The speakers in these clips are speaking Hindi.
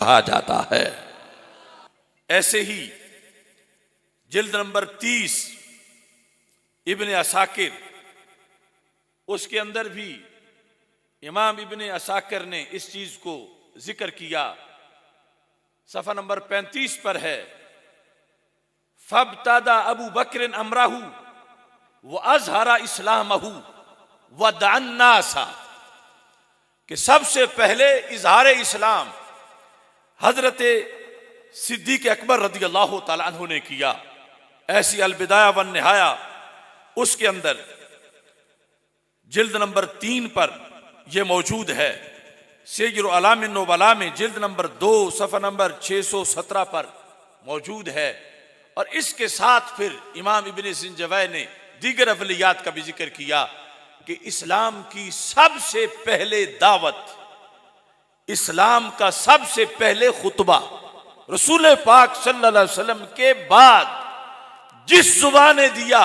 कहा जाता है। ऐसे ही जिल्द नंबर 30 इब्ने असाकिर, उसके अंदर भी इमाम इब्ने असाकिर ने इस चीज को जिक्र किया। सफा नंबर 35 पर है, फबतादा अबू बकर अमराहू व अजहरा इस्लामहू व दान्नासा, कि सबसे पहले इजहार इस्लाम हजरत सिद्दीक अकबर रदी अल्लाह तआला अन्हु ने किया। ऐसी अलबिदाया वन निहाया उसके अंदर जिल्द नंबर 3 पर यह मौजूद है। सैय्यिद अलाम नुबला में जिल्द नंबर 2 सफ़ा नंबर 617 पर मौजूद है। और इसके साथ फिर इमाम इब्ने सिंजवै ने दीगर अवलियात का भी जिक्र किया कि इस्लाम की सबसे पहले दावत, इस्लाम का सबसे पहले खुतबा रसूल पाक सल्लल्लाहु अलैहि वसल्लम के बाद जिस जुबान ने दिया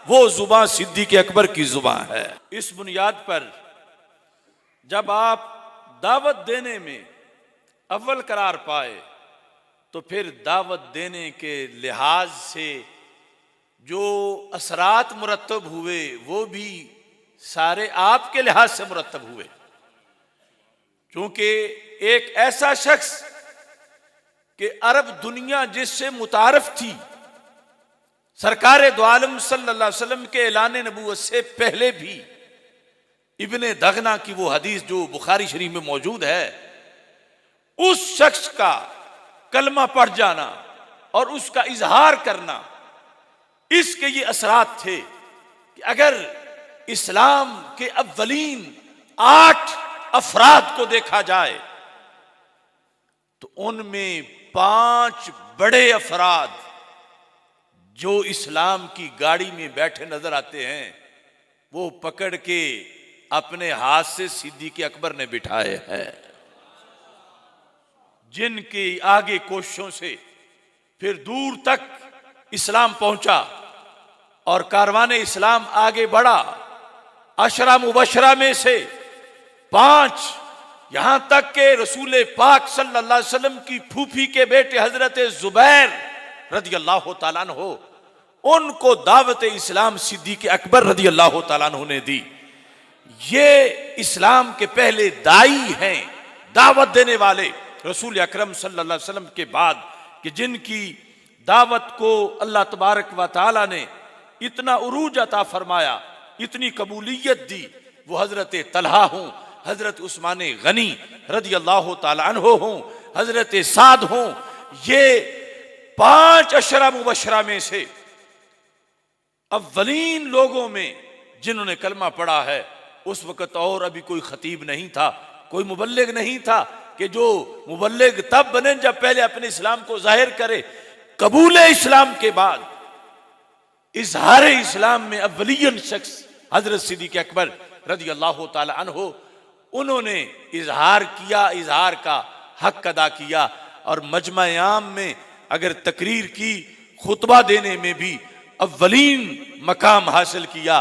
वो जुबान सिद्दीक अकबर की जुबान है। इस बुनियाद पर जब आप दावत देने में अव्वल करार पाए तो फिर दावत देने के लिहाज से जो असरात मुरत्तब हुए वो भी सारे आपके लिहाज से मुरत्तब हुए, क्योंकि एक ऐसा शख्स कि अरब दुनिया जिससे मुतारफ थी, सरकार दो आलम सल्लल्लाहु अलैहि वसल्लम के ऐलान नबूवत से पहले भी इब्ने दगना की वो हदीस जो बुखारी शरीफ में मौजूद है, उस शख्स का कलमा पढ़ जाना और उसका इजहार करना, इसके ये असरात थे कि अगर इस्लाम के अव्वलीन 8 अफराद को देखा जाए तो उनमें 5 बड़े अफराद जो इस्लाम की गाड़ी में बैठे नजर आते हैं, वो पकड़ के अपने हाथ से सिद्दीक अकबर ने बिठाए हैं, जिनके आगे कोशिशों से फिर दूर तक इस्लाम पहुंचा और कारवान इस्लाम आगे बढ़ा। अशरा मुबशरा में से 5, यहां तक के रसूल पाक सल्लल्लाहु अलैहि वसल्लम की फूफी के बेटे हजरत जुबैर रदी अल्लाह तआला अन्हु, उनको दावत इस्लाम सिद्दीक अकबर रदी अल्लाह तआला अन्हु ने दी। ये इस्लाम के पहले दाई हैं, दावत देने वाले रसूल अकरम सल्लल्लाहु अलैहि वसल्लम के बाद, कि जिनकी दावत को अल्लाह तबारक व तआला ने इतना उरूज अता फरमाया, इतनी कबूलियत दी। वो हजरत तलहा हूं, हजरत उस्मान गनी रदी अल्लाह तआला अन्हु हूं, हजरत साद हूं, ये 5 अशरा मुबशरा में से अव्वलीन लोगों में जिन्होंने कलमा पढ़ा है। उस वक्त और अभी कोई खतीब नहीं था, कोई मुबल्लिग नहीं था कि जो मुबल्लिग तब बने जब पहले अपने इस्लाम को जाहिर करे। कबूल इस्लाम के बाद इजहार इस्लाम में अव्वलियन शख्स हजरत सिद्दीक अकबर रदी अल्लाह तआला अन्हु, उन्होंने इजहार किया, इजहार का हक अदा किया और मजमा आम में अगर तकरीर की, खुतबा देने में भी अव्वलीन मकाम हासिल किया।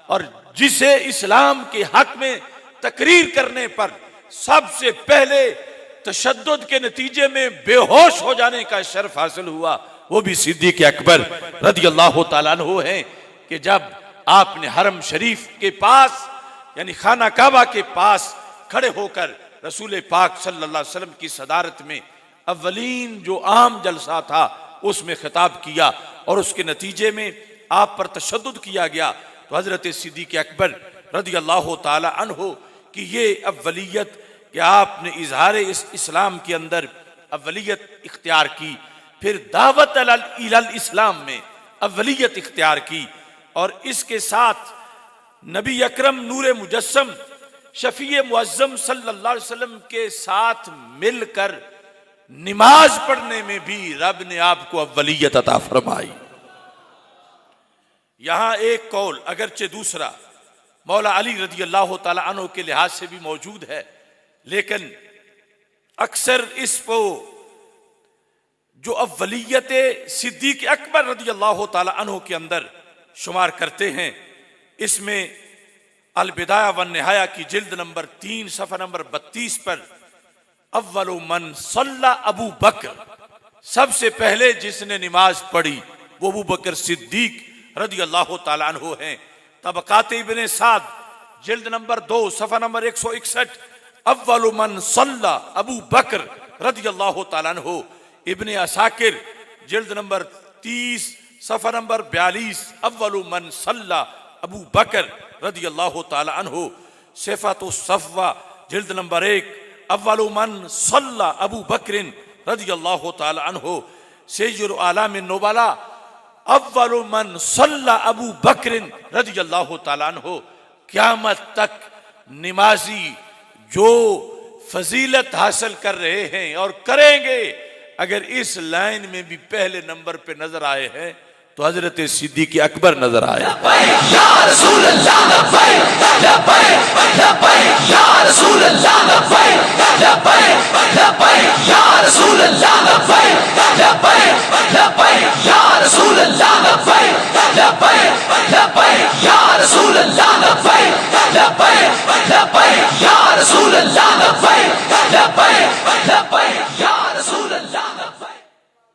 और जिसे इस्लाम के हक में तकरीर करने पर सबसे पहले तशद्दुद के नतीजे में बेहोश हो जाने का शर्फ हासिल हुआ, वो भी सिद्दीक अकबर रदी अल्लाह तआला अन्हु हैं। कि जब आपने हरम शरीफ के पास यानी खाना काबा के पास खड़े होकर रसूल पाक सल्लल्लाहु अलैहि वसल्लम की सदारत में अव्वलीन जो आम जलसा था उसमें खिताब किया और उसके नतीजे में आप पर तशद्दुद किया गया, तो हजरत सिद्दीक अकबर रदी अल्लाह तआला अन्हु की ये अव्वलियत कि आपने इजहार इस्लाम के अंदर अव्वलियत इख्तियार की, फिर दावत इलल इस्लाम में अव्वलियत इख्तियार की, और इसके साथ नबी अकरम नूर मुजस्सम शफीए मुअज्जम सल्लल्लाहु अलैहि वसल्लम के साथ मिलकर नमाज पढ़ने में भी रब ने आपको अव्वलियत अता फरमाई। यहां एक कौल अगरचे दूसरा मौला अली रदी अल्लाह तआला अन्हु के लिहाज से भी मौजूद है, लेकिन अक्सर इसको जो अव्वलियत सिद्दीक अकबर रदी अल्लाह तआला अन्हु के अंदर शुमार करते हैं, इसमें अलबिदाया वन निहाया की जिल्द नंबर 3 सफ़ा नंबर 32 पर अव्वलु मन सल्ला अबू बकर, सबसे पहले जिसने नमाज पढ़ी वो अबू बकर सिद्दीक रदी अल्लाह ताला अन्हु हैं। तबकात इब्ने साद जिल्द नंबर 2 सफ़ा नंबर 161, अव्वलु मन सल्ला अबू बकर रदी अल्लाह ताला अन्हु। इब्ने असाकिर जिल्द नंबर 30 सफ़ा नंबर 42, अव्वलु मन सल्ला अबू बकर रदी अल्लाह ताला अन्हु। सिफ़ातुस सफ़वा जिल्द नंबर 1, अव्वलु मन सल्ला अबू बकरिन रदी अल्लाह ताला अन्हु। सय्यिदुल आलामिन नुबला, अव्वलु मन सल्ला अबू बकरिन रदी अल्लाह ताला अन्हु। क़यामत तक नमाजी जो फजीलत हासिल कर रहे हैं और करेंगे, अगर इस लाइन में भी पहले नंबर पे नजर आए हैं तो हजरत सिद्दीक़ अकबर नजर आए।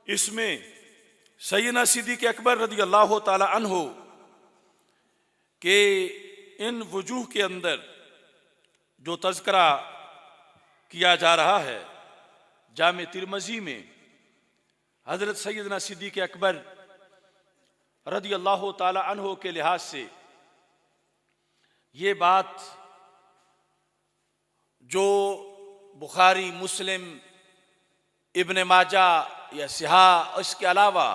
इसमें सैयदना सिद्दीक़ अकबर रदी अल्लाह ताला अन्हु के इन वजूह के अंदर जो तज़किरा किया जा रहा है, जामे तिरमिज़ी में हजरत सैयदना सिद्दीक़ अकबर रदी अल्लाह ताला अन्हु के लिहाज से ये बात जो बुखारी, मुस्लिम, इब्ने माजा या सिहा, इसके अलावा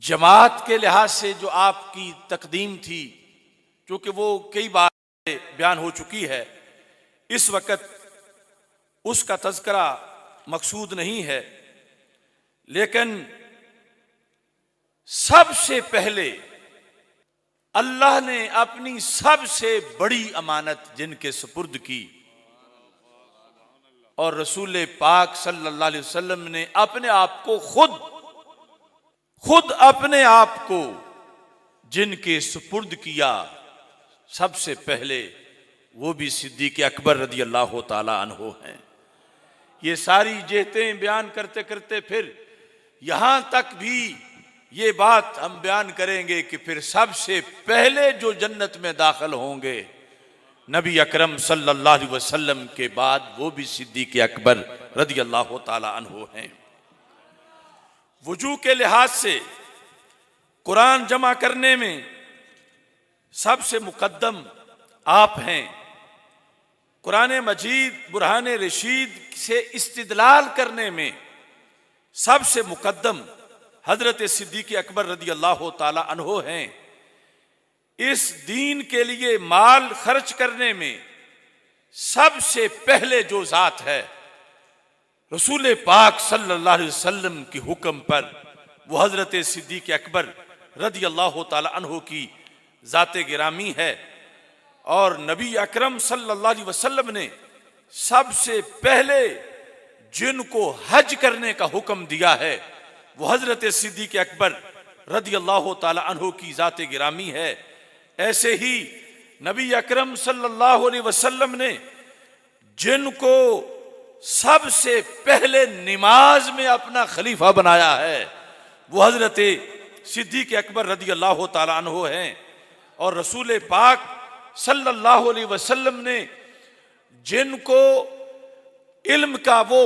जमात के लिहाज से जो आपकी तकदीम थी, चूंकि वो कई बार बयान हो चुकी है, इस वक्त उसका तज़किरा मकसूद नहीं है। लेकिन सबसे पहले अल्लाह ने अपनी सबसे बड़ी अमानत जिनके सुपुर्द की और रसूल पाक सल्लल्लाहु अलैहि वसल्लम ने अपने आप को खुद अपने आप को जिनके सुपुर्द किया, सबसे पहले वो भी सिद्दीक़ अकबर रदी अल्लाह ताला अन्हु हैं। ये सारी जेहतें बयान करते करते फिर यहां तक भी ये बात हम बयान करेंगे कि फिर सबसे पहले जो जन्नत में दाखिल होंगे नबी अकरम सल्लल्लाहु अलैहि वसल्लम के बाद वो भी सिद्दीक़ अकबर रदी अल्लाह ताला अन्हु हैं। वजू के लिहाज से कुरान जमा करने में सबसे मुकद्दम आप हैं। कुरान मजीद बुरहान रशीद से इस्तिदलाल करने में सबसे मुकद्दम हजरत सिद्दीक़ अकबर रदी अल्लाह ताला अन्हु हैं। इस दीन के लिए माल खर्च करने में सबसे पहले जो जात है रसूल पाक सल्लल्लाहु अलैहि वसल्लम के हुक्म पर वो हजरत सिद्दीक़ अकबर रदी अल्लाह ताला अन्हु की जाते गिरामी है। और नबी अकरम सल्लल्लाहु अलैहि वसल्लम ने सबसे पहले जिनको हज करने का हुक्म दिया है वो हजरत सिद्दीक़ अकबर रदी अल्लाह ताला अन्हु की जाते गिरामी है। ऐसे ही नबी अकरम सल्लल्लाहु अलैहि वसल्लम ने जिनको सबसे पहले नमाज में अपना खलीफा बनाया है वो हजरत सिद्दीक़ अकबर रदी अल्लाह ताला अन्हु हैं। और रसूल पाक सल्लल्लाहु अलैहि वसल्लम ने जिनको इल्म का वो